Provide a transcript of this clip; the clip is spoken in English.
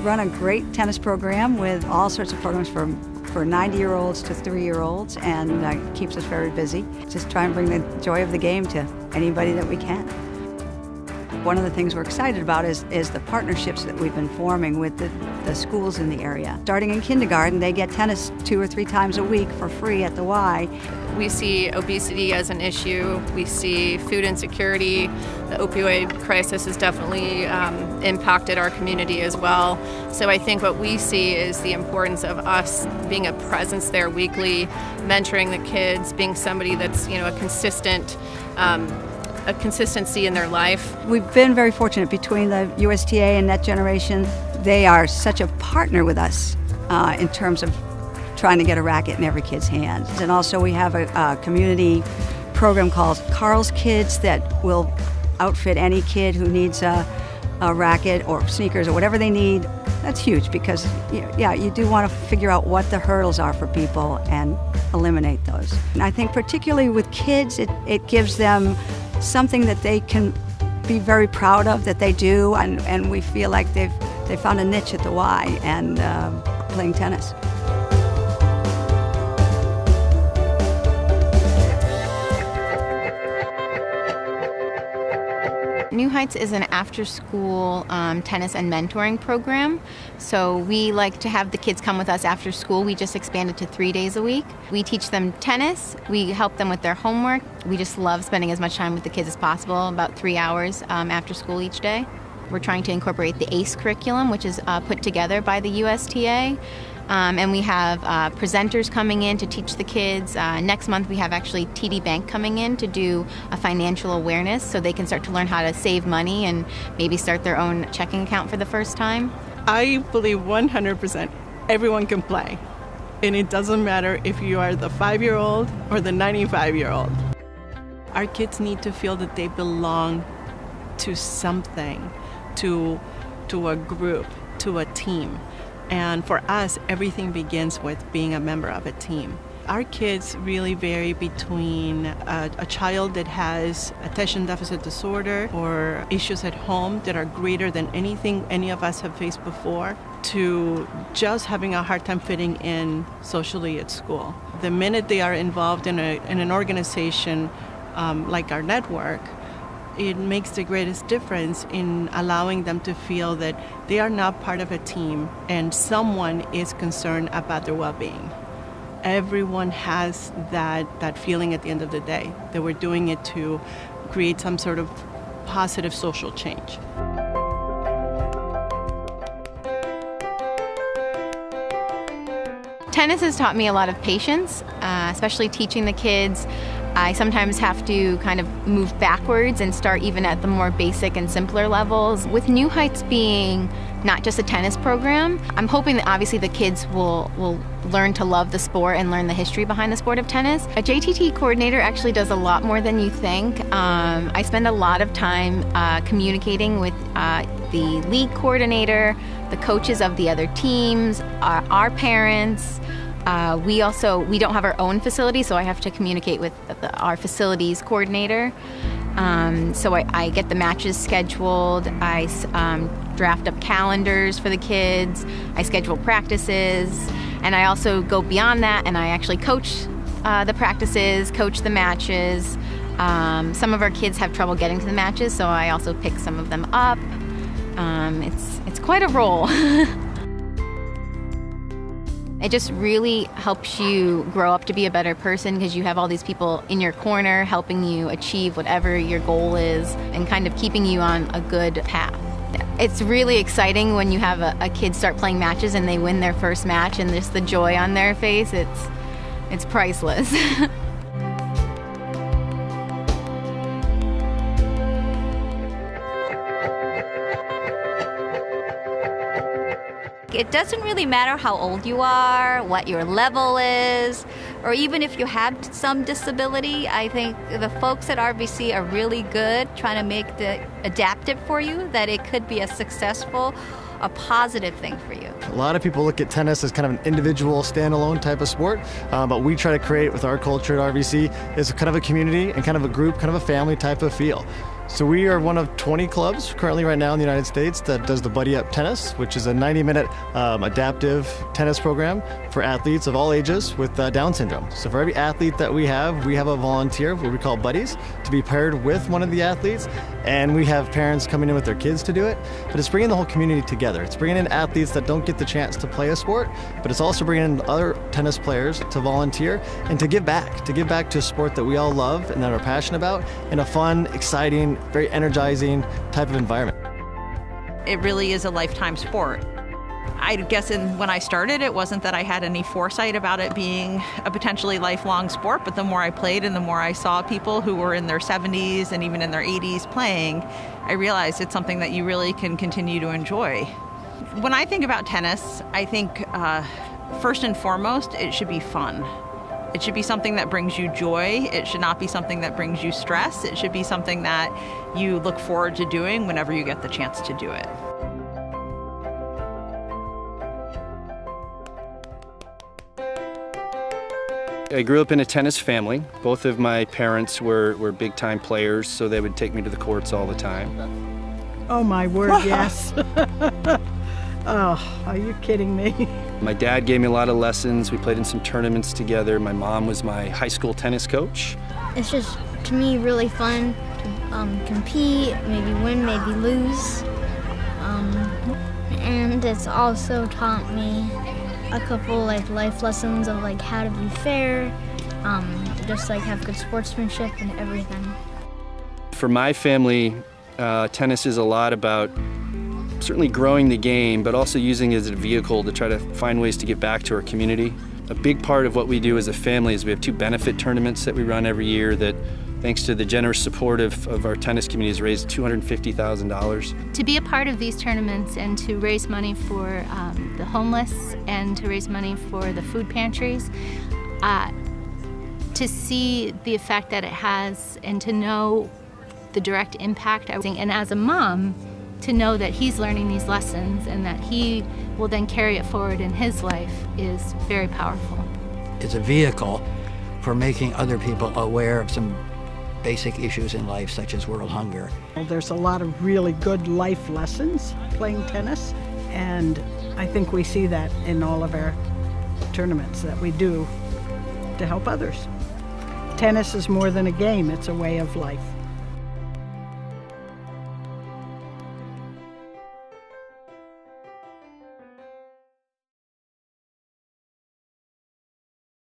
run a great tennis program with all sorts of programs for 90-year-olds to 3-year-olds, and keeps us very busy. Just try and bring the joy of the game to anybody that we can. One of the things we're excited about is the partnerships that we've been forming with the schools in the area. Starting in kindergarten, they get tennis 2 or 3 times a week for free at the Y. We see obesity as an issue. We see food insecurity. The opioid crisis has definitely impacted our community as well. So I think what we see is the importance of us being a presence there weekly, mentoring the kids, being somebody that's a consistency in their life. We've been very fortunate between the USTA and Net Generation. They are such a partner with us in terms of trying to get a racket in every kid's hands. And also we have a community program called Carl's Kids that will outfit any kid who needs a racket or sneakers or whatever they need. That's huge because you do want to figure out what the hurdles are for people and eliminate those. And I think particularly with kids, it gives them something that they can be very proud of that they do, and we feel like they found a niche at the Y and playing tennis. New Heights is an after-school tennis and mentoring program. So we like to have the kids come with us after school. We just expanded to 3 days a week. We teach them tennis. We help them with their homework. We just love spending as much time with the kids as possible, about 3 hours after school each day. We're trying to incorporate the ACE curriculum, which is put together by the USTA. And we have presenters coming in to teach the kids. Next month we have actually TD Bank coming in to do a financial awareness so they can start to learn how to save money and maybe start their own checking account for the first time. I believe 100% everyone can play. And it doesn't matter if you are the 5-year-old or the 95-year-old. Our kids need to feel that they belong to something, to a group, to a team. And for us, everything begins with being a member of a team. Our kids really vary between a child that has attention deficit disorder or issues at home that are greater than anything any of us have faced before, to just having a hard time fitting in socially at school. The minute they are involved in an organization like our network, it makes the greatest difference in allowing them to feel that they are not part of a team and someone is concerned about their well-being. Everyone has that feeling at the end of the day, that we're doing it to create some sort of positive social change. Tennis has taught me a lot of patience, especially teaching the kids. I sometimes have to kind of move backwards and start even at the more basic and simpler levels. With New Heights being not just a tennis program, I'm hoping that obviously the kids will learn to love the sport and learn the history behind the sport of tennis. A JTT coordinator actually does a lot more than you think. I spend a lot of time communicating with the league coordinator, the coaches of the other teams, our parents. We don't have our own facility, so I have to communicate with our facilities coordinator. So I get the matches scheduled, I draft up calendars for the kids, I schedule practices, and I also go beyond that and I actually coach the practices, coach the matches. Some of our kids have trouble getting to the matches, so I also pick some of them up. It's quite a role. It just really helps you grow up to be a better person because you have all these people in your corner helping you achieve whatever your goal is and kind of keeping you on a good path. It's really exciting when you have a kid start playing matches and they win their first match and just the joy on their face, it's priceless. It doesn't really matter how old you are, what your level is, or even if you have some disability. I think the folks at RBC are really good trying to make it adaptive for you, that it could be a successful, a positive thing for you. A lot of people look at tennis as kind of an individual, standalone type of sport, but we try to create with our culture at RBC is kind of a community and kind of a group, kind of a family type of feel. So we are one of 20 clubs currently right now in the United States that does the Buddy Up Tennis, which is a 90-minute adaptive tennis program for athletes of all ages with Down syndrome. So for every athlete that we have a volunteer, what we call buddies, to be paired with one of the athletes, and we have parents coming in with their kids to do it. But it's bringing the whole community together. It's bringing in athletes that don't get the chance to play a sport, but it's also bringing in other tennis players to volunteer and to give back to a sport that we all love and that are passionate about in a fun, exciting, very energizing type of environment. It really is a lifetime sport. I guess when I started, it wasn't that I had any foresight about it being a potentially lifelong sport, but the more I played and the more I saw people who were in their 70s and even in their 80s playing, I realized it's something that you really can continue to enjoy. When I think about tennis, I think first and foremost, it should be fun. It should be something that brings you joy. It should not be something that brings you stress. It should be something that you look forward to doing whenever you get the chance to do it. I grew up in a tennis family. Both of my parents were big-time players, so they would take me to the courts all the time. Oh my word, yes. Oh, are you kidding me? My dad gave me a lot of lessons. We played in some tournaments together. My mom was my high school tennis coach. It's just, to me, really fun to compete, maybe win, maybe lose. And it's also taught me a couple life lessons of how to be fair, just have good sportsmanship and everything. For my family, tennis is a lot about certainly growing the game, but also using it as a vehicle to try to find ways to get back to our community. A big part of what we do as a family is we have 2 benefit tournaments that we run every year that, thanks to the generous support of our tennis community, has raised $250,000. To be a part of these tournaments and to raise money for the homeless and to raise money for the food pantries, to see the effect that it has and to know the direct impact, and as a mom, to know that he's learning these lessons and that he will then carry it forward in his life is very powerful. It's a vehicle for making other people aware of some basic issues in life, such as world hunger. There's a lot of really good life lessons playing tennis, and I think we see that in all of our tournaments that we do to help others. Tennis is more than a game, it's a way of life.